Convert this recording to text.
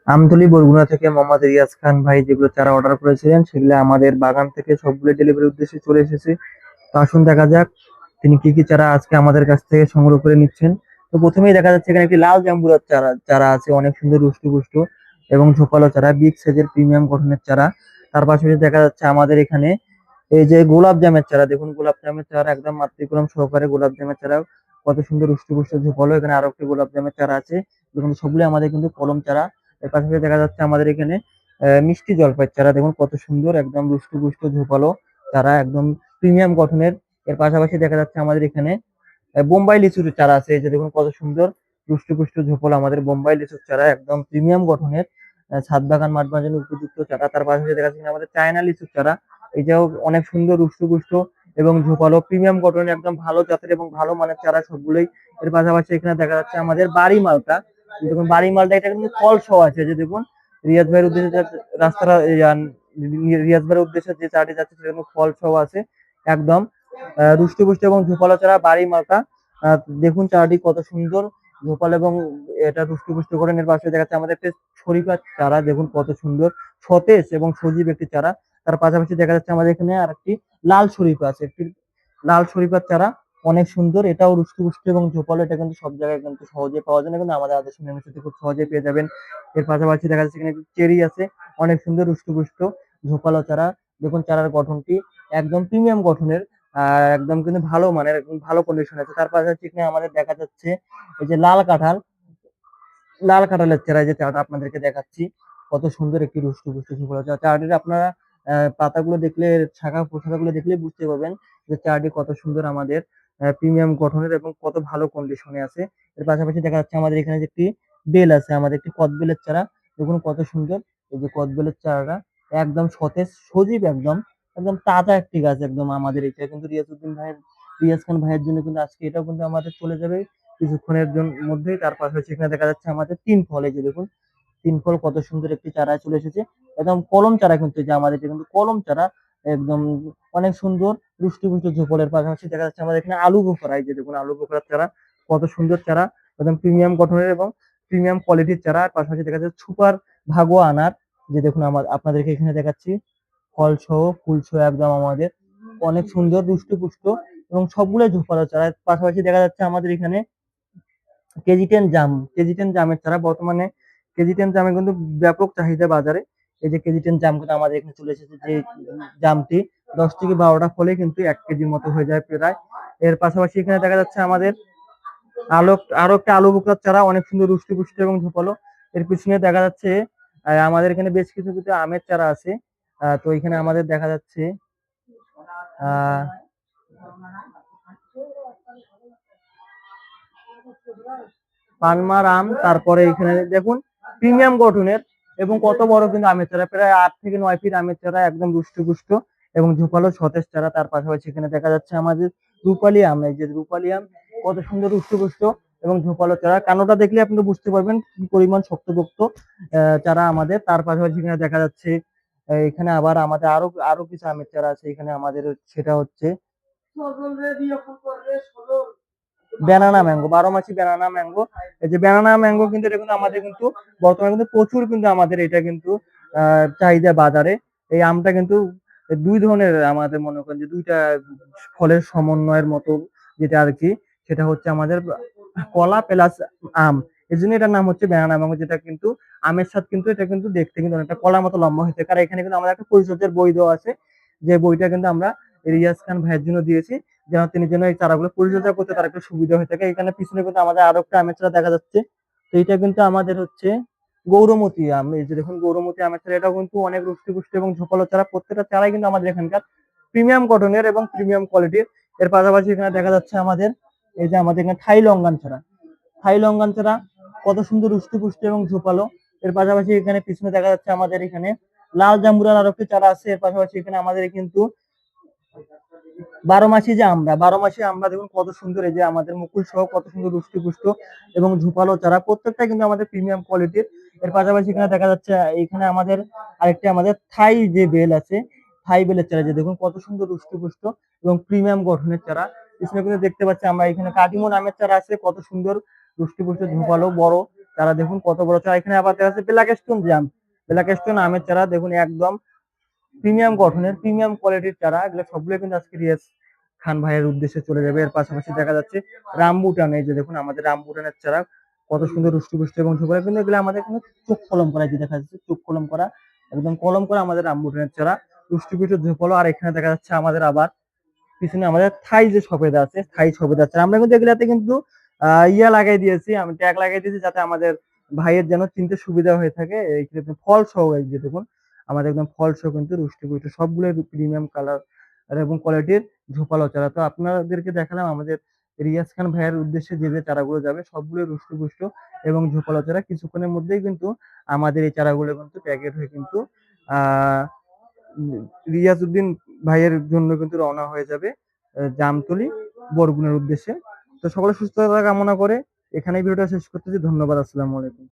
আমতলী বরগুনা থেকে মোহাম্মদ রিয়াজ খান ভাই যেগুলো চারা অর্ডার করেছিলেন সেগুলো আমাদের বাগান থেকে সবগুলো ডেলিভারি উদ্দেশ্যে চলে এসেছে। তো আসুন দেখা যাক তিনি কি কি চারা আজকে আমাদের কাছ থেকে সংগ্রহ করে নিচ্ছেন। তো প্রথমেই দেখা যাচ্ছে এখানে একটি লাল জাম্বুরার চারা চারা আছে, অনেক সুন্দর রুষ্ট এবং ঝোপালো চারা, বিগ সাইজের প্রিমিয়াম গঠনের চারা। তার পাশাপাশি দেখা যাচ্ছে আমাদের এখানে এই যে গোলাপ জামের চারা, দেখুন গোলাপ জামের চারা একদম মাতৃকলম সহকারে গোলাপ জামের চারা, কত সুন্দর রুষ্ট ঝোপালো। এখানে আরো একটি গোলাপ জামের চারা আছে, দেখুন সবগুলো আমাদের কিন্তু কলম চারা। এর পাশাপাশি দেখা যাচ্ছে আমাদের এখানে মিষ্টি জলপাইয়ের চারা, দেখুন কত সুন্দর একদম রুষ্ট ঝোপালো চারা, একদম প্রিমিয়াম গঠনের। এর পাশাপাশি দেখা যাচ্ছে আমাদের এখানে বোম্বাই লিচুর চারা আছে, এই যে দেখুন কত সুন্দর রুষ্ট ঝোপালো আমাদের বোম্বাই লিচুর চারা, একদম প্রিমিয়াম গঠনের, ছাদ বাগান মাঠ বাগানের উপযুক্ত চারা। তার পাশাপাশি দেখা যাচ্ছে আমাদের চায়না লিচুর চারা, এটাও অনেক সুন্দর রুষ্ট এবং ঝোপালো প্রিমিয়াম গঠনের, একদম ভালো জাতের এবং ভালো মানের চারা সবগুলোই। এর পাশাপাশি এখানে দেখা যাচ্ছে আমাদের বাড়ি মালটা, দেখুন বাড়ি মালটা এটা কিন্তু ফল সহ আছে, যে দেখুন রিয়াজ ভাইয়ের উদ্দেশ্যে রাস্তাটা রিয়াজ ভাইয়ের উদ্দেশ্যে যে চারাটি যাচ্ছে সেটা কিন্তু ফল সহ আছে, একদম রুষ্ট এবং ঝোপালো চারা বাড়ি মালটা। দেখুন চারাটি কত সুন্দর ঝোপালো এবং এটা রুষ্ট করেন। এর পাশে দেখা যাচ্ছে আমাদের একটা শরীফার চারা, দেখুন কত সুন্দর সতেজ এবং সজীব একটি চারা। তার পাশাপাশি দেখা যাচ্ছে আমাদের এখানে আর একটি লাল শরীফা আছে, একটি লাল শরীফার চারা, অনেক সুন্দর, এটাও রুষ্ট এবং ঝোপালো। এটা কিন্তু সব জায়গায় কিন্তু সহজে পাওয়া যায় না, কিন্তু আমাদের আদর্শ নির্মিত খুব সহজে পেয়ে যাবেন। এর পাশাপাশি দেখা যাচ্ছে এখানে চেরি আছে, অনেক সুন্দর রুষ্ট ঝোপালো চারা। দেখুন চারার গঠনটি একদম প্রিমিয়াম গঠনের, একদম কিন্তু ভালো মানের, একদম ভালো কন্ডিশন আছে। তার পাশাপাশি এখানে আমাদের দেখা যাচ্ছে এই যে লাল কাঁঠালের চারা, এই যে চারাটা আপনাদেরকে দেখাচ্ছি, কত সুন্দর একটি রুষ্ট ঝোপালো চারা। চারাটির আপনারা পাতাগুলো দেখলে, শাখা প্রশাখাগুলো দেখলে বুঝতে পারবেন যে চারাটি কত সুন্দর আমাদের প্রিমিয়াম গঠনের এবং কত ভালো কন্ডিশনে আছে। এর পাশাপাশি দেখা যাচ্ছে আমাদের এখানে যে একটি বেল আছে, আমাদের একটি কদবেলের চারা, দেখুন কত সুন্দর। এই যে কদবেলের চারাটা একদম সতেজ সজীব, একদম একদম তাজা একটি গাছ, একদম আমাদের এটা কিন্তু রিয়াজ খান ভাইয়ের জন্য কিন্তু আজকে এটাও কিন্তু আমাদের চলে যাবে কিছুক্ষণের মধ্যেই। তার পাশাপাশি এখানে দেখা যাচ্ছে আমাদের তিন ফল, এই যে দেখুন তিন ফল কত সুন্দর একটি চারা চলে এসেছে, একদম কলম চারা কিন্তু, যে আমাদের এটা কিন্তু কলম চারা, একদম অনেক সুন্দর রুষ্ট ঝোপলের। পাশাপাশি দেখা যাচ্ছে আমাদের এখানে আলু বোখরা, এই যে দেখুন আলু বোখরার চারা, কত সুন্দর চারা, একদম প্রিমিয়াম গঠনের এবং প্রিমিয়াম কোয়ালিটির চারা। আর পাশাপাশি দেখা যাচ্ছে সুপার ভাগোয়া আনার, যে দেখুন আপনাদেরকে এখানে দেখাচ্ছি ফল সহ ফুল সহ, একদম আমাদের অনেক সুন্দর রুষ্ট এবং সবগুলোই ঝোপালো চারা। পাশাপাশি দেখা যাচ্ছে আমাদের এখানে কেজি টেন জামের চারা, বর্তমানে কেজি টেন জামের কিন্তু ব্যাপক চাহিদা বাজারে। এই যে কেজি টেন জাম কিন্তু আমাদের এখানে চলে এসেছে, যে জামটি 10 থেকে 12টা ফলে কিন্তু 1 কেজির মতো হয়ে যায় প্রায়। এর পাশাপাশি এখানে দেখা যাচ্ছে আমাদের আরো একটা আলু বোখরার চারা, অনেক সুন্দর রুষ্ট এবং ঝোপালো। এর পিছনে দেখা যাচ্ছে আমাদের এখানে বেশ কিছু কিছু আমের চারা আছে। তো এখানে আমাদের দেখা যাচ্ছে আহ পানমার আম, তারপরে এখানে দেখুন প্রিমিয়াম গঠনের এবং কত বড় কিন্তু আমের চারা, প্রায় 8 থেকে 9 ফিট আমের চারা, একদম রুষ্ট এবং ঝোপালো সতেজ চারা। তার পাশাপাশি এখানে দেখা যাচ্ছে আমাদের রূপালী আম, এই যে রূপালী আম, কত সুন্দর রুষ্ট এবং ঝোপালো চারা, কানোটা দেখলে আপনি বুঝতে পারবেন কি পরিমাণ শক্তপোক্ত চারা আমাদের। তার পাশাপাশি এখানে দেখা যাচ্ছে এখানে আবার আমাদের আরো আরো কিছু আমের চারা আছে এখানে আমাদের, সেটা হচ্ছে ব্যানানা ম্যাঙ্গো, 12 মাসি ব্যানানা ম্যাঙ্গো। এই যে ব্যানানা ম্যাঙ্গো কিন্তু এটা কিন্তু আমাদের কিন্তু বর্তমানে কিন্তু প্রচুর কিন্তু আমাদের এটা কিন্তু চাহিদা বাজারে। এই আমটা কিন্তু দুই ধরনের, আমাদের মনে করেন যে দুইটা ফলের সমন্বয়ের মতো, যেটা আর কি, সেটা হচ্ছে আমাদের কলা প্লাস আম, এই জন্য এটার নাম হচ্ছে ব্যানানা ম্যাঙ্গো। যেটা কিন্তু আমের স্বাদ কিন্তু এটা কিন্তু দেখতে কিন্তু অনেকটা কলার মতো লম্বা হতে, কারণ এখানে কিন্তু আমাদের একটা পরিচর্যার বই দেওয়া আছে, যে বইটা কিন্তু আমরা রিয়াজ খান ভাইয়ের জন্য দিয়েছি, যেন তিনি যেন এই চারাগুলো পরিচর্যা করতে তার একটু সুবিধা হয়ে থাকে। এখানে পিছনে কিন্তু আমাদের আরো একটা আমের চারা দেখা যাচ্ছে, তো এটা কিন্তু আমাদের হচ্ছে গৌরমতি আম, এই যে দেখুন গৌরমতি আমের চারা, এটাও কিন্তু অনেক রুষ্ট এবং ঝোপালো চারা, প্রত্যেকটা চারাই কিন্তু আমাদের এখানকার প্রিমিয়াম কটনের এবং প্রিমিয়াম কোয়ালিটির। এর পাশাপাশি এখানে দেখা যাচ্ছে আমাদের এই যে আমাদের এখানে থাই লঙ্গান চারা, কত সুন্দর রুষ্ট এবং ঝোপালো। এর পাশাপাশি এখানে পিছনে দেখা যাচ্ছে আমাদের এখানে লাল জাম্বুরার আরো একটি চারা আছে। এর পাশাপাশি এখানে আমাদের কিন্তু 12 মাসি আমরা দেখুন কত সুন্দর, এই যে আমাদের মুকুল সহ কত সুন্দর রুষ্ট এবং ঝোপালো চারা, প্রত্যেকটা কিন্তু আমাদের প্রিমিয়াম কোয়ালিটির। এর পাশাপাশি এখানে দেখা যাচ্ছে এখানে আমাদের আরেকটি আমাদের থাই যে বেল আছে, থাই বেলের চারা, যে দেখুন কত সুন্দর রুষ্ট এবং প্রিমিয়াম গঠনের চারা। পিছনে কিন্তু দেখতে পাচ্ছি আমরা এখানে কাটিমো নামের চারা আছে, কত সুন্দর রুষ্ট ঝোপালো বড়, চারা দেখুন কত বড় চারা। এখানে আবার দেখা যাচ্ছে ব্ল্যাক স্টোন জাম, ব্ল্যাক স্টোন আমের চারা দেখুন একদম প্রিমিয়াম গঠনের, প্রিমিয়াম কোয়ালিটির চারা। এগুলো সবগুলো কিন্তু আজকে রিয়াজ খান ভাইয়ের উদ্দেশ্যে চলে যাবে। এর পাশাপাশি দেখা যাচ্ছে রামবুটান, এই যে দেখুন আমাদের রামবুটানের চারা কত সুন্দর রুষ্ট এবং ঝোপালো, কিন্তু এগুলো আমাদের কিন্তু চোখ কলম করা, যে দেখা যাচ্ছে চোখ কলম করা, একদম কলম করা আমাদের রামবুটানের চারা, রুষ্ট ঝোপালো। আর এখানে দেখা যাচ্ছে আমাদের আবার পিছনে আমাদের থাই যে সফেদা আছে, থাই সফেদা আছে। আমরা কিন্তু এগুলাতে কিন্তু ইয়া লাগাই দিয়েছি, আমি ট্যাগ লাগাই দিয়েছি যাতে আমাদের ভাইয়ের যেন চিনতে সুবিধা হয়ে থাকে। এই কিন্তু ফল সহ, এই যে দেখুন আমাদের একদম ফল সহ কিন্তু রুষ্টি সবগুলো প্রিমিয়াম কালার এবং কোয়ালিটির ঝোপালো চারা। তো আপনাদেরকে দেখালাম আমাদের রিয়াজ খান ভাইয়ের উদ্দেশ্যে যে যে চারাগুলো যাবে সবগুলো রুষ্ট এবং ঝোপালো চারা। কিছুক্ষণের মধ্যেই কিন্তু আমাদের এই চারাগুলো কিন্তু প্যাকেট হয়ে কিন্তু আহ রিয়াজউদ্দিন ভাইয়ের জন্য কিন্তু রওনা হয়ে যাবে জামতলী বরগুনার উদ্দেশ্যে। তো সকলের সুস্থতা কামনা করে এখানেই ভিডিওটা শেষ করতেছি। ধন্যবাদ। আসসালামু আলাইকুম।